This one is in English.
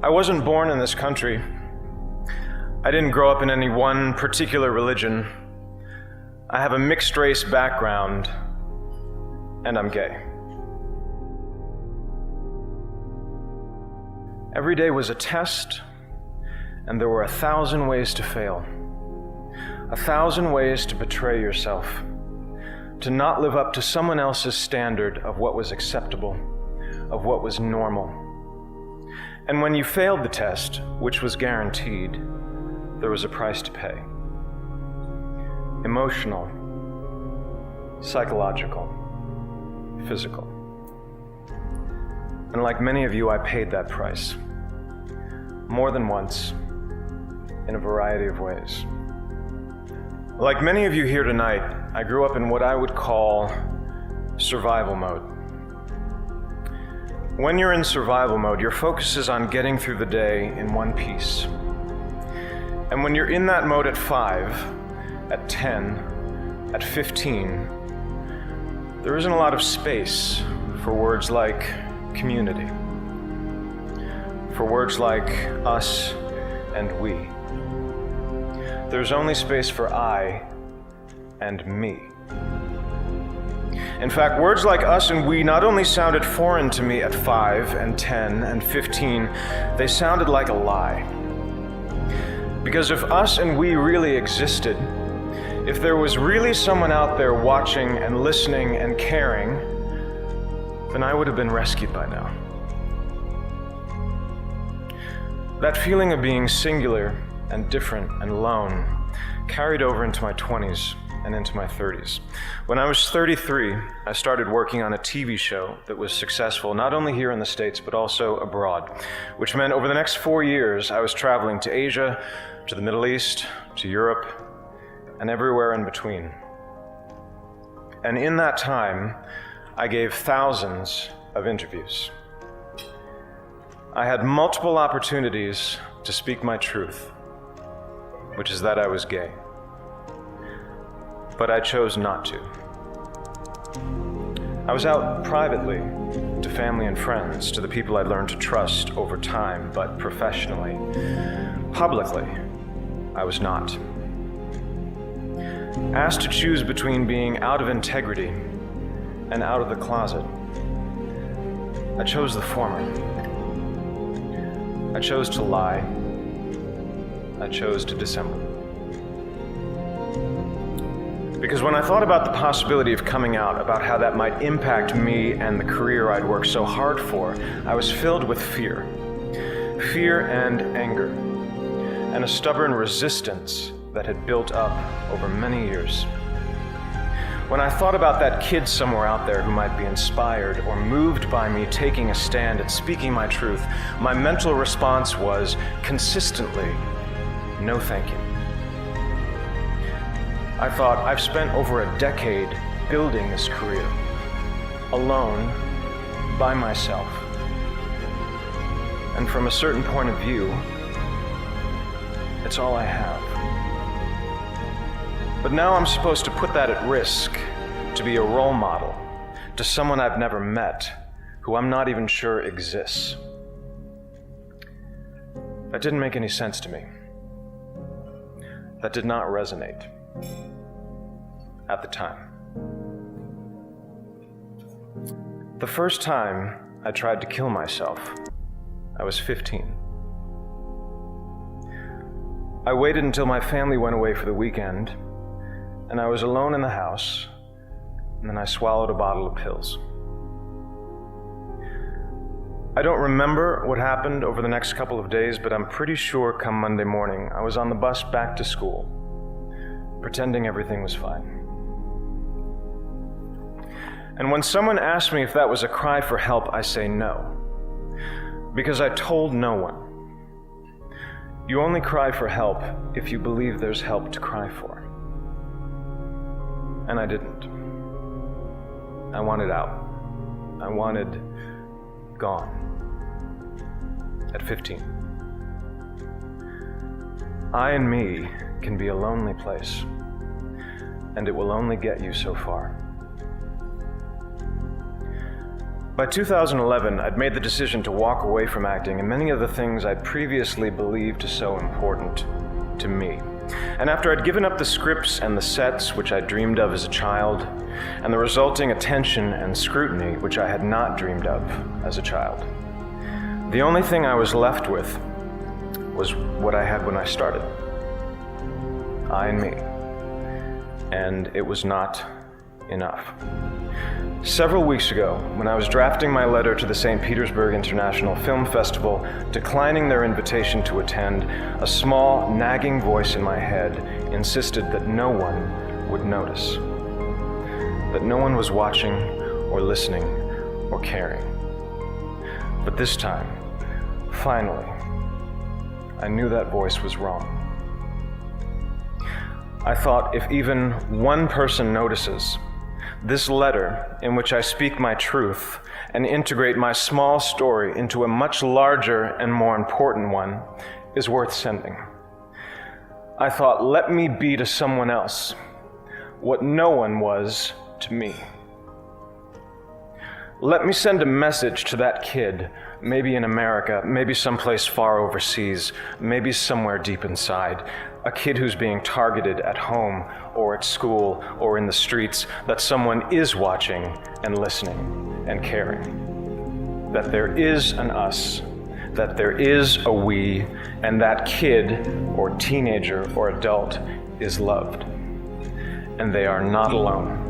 I wasn't born in this country. I didn't grow up in any one particular religion. I have a mixed race background, and I'm gay. Every day was a test, and there were 1,000 ways to fail. 1,000 ways to betray yourself, to not live up to someone else's standard of what was acceptable, of what was normal. And when you failed the test, which was guaranteed, there was a price to pay. Emotional, psychological, physical. And like many of you, I paid that price. More than once, in a variety of ways. Like many of you here tonight, I grew up in what I would call survival mode. When you're in survival mode, your focus is on getting through the day in one piece. And when you're in that mode at 5, at 10, at 15, there isn't a lot of space for words like community, for words like us and we. There's only space for I and me. In fact, words like us and we not only sounded foreign to me at 5 and 10 and 15, they sounded like a lie. Because if us and we really existed, if there was really someone out there watching and listening and caring, then I would have been rescued by now. That feeling of being singular and different and alone carried over into my 20s and into my 30s. When I was 33, I started working on a TV show that was successful not only here in the States but also abroad, which meant over the next 4 years I was traveling to Asia, to the Middle East, to Europe, and everywhere in between. And in that time, I gave thousands of interviews. I had multiple opportunities to speak my truth, which is that I was gay. But I chose not to. I was out privately to family and friends, to the people I learned to trust over time, but professionally. Publicly, I was not. Asked to choose between being out of integrity and out of the closet, I chose the former. I chose to lie. I chose to dissemble. Because when I thought about the possibility of coming out, about how that might impact me and the career I'd worked so hard for, I was filled with fear. Fear and anger, and a stubborn resistance that had built up over many years. When I thought about that kid somewhere out there who might be inspired or moved by me taking a stand and speaking my truth, my mental response was consistently, no thank you. I thought, I've spent over a decade building this career, alone, by myself. And from a certain point of view, it's all I have. But now I'm supposed to put that at risk, to be a role model to someone I've never met, who I'm not even sure exists. That didn't make any sense to me. That did not resonate at the time. The first time I tried to kill myself, I was 15. I waited until my family went away for the weekend, and I was alone in the house, and then I swallowed a bottle of pills. I don't remember what happened over the next couple of days, but I'm pretty sure come Monday morning, I was on the bus back to school, pretending everything was fine. And when someone asks me if that was a cry for help, I say no, because I told no one. You only cry for help if you believe there's help to cry for. And I didn't. I wanted out. I wanted gone. At 15. I and me can be a lonely place, and it will only get you so far. By 2011, I'd made the decision to walk away from acting and many of the things I'd previously believed so important to me. And after I'd given up the scripts and the sets which I dreamed of as a child, and the resulting attention and scrutiny which I had not dreamed of as a child, the only thing I was left with was what I had when I started. I and me. And it was not enough. Several weeks ago, when I was drafting my letter to the St. Petersburg International Film Festival, declining their invitation to attend, a small, nagging voice in my head insisted that no one would notice. That no one was watching, or listening, or caring. But this time, finally, I knew that voice was wrong. I thought if even one person notices, this letter, in which I speak my truth and integrate my small story into a much larger and more important one, is worth sending. I thought, let me be to someone else what no one was to me. Let me send a message to that kid, maybe in America, maybe someplace far overseas, maybe somewhere deep inside, a kid who's being targeted at home or at school or in the streets, that someone is watching and listening and caring. That there is an us, that there is a we, and that kid or teenager or adult is loved. And they are not alone.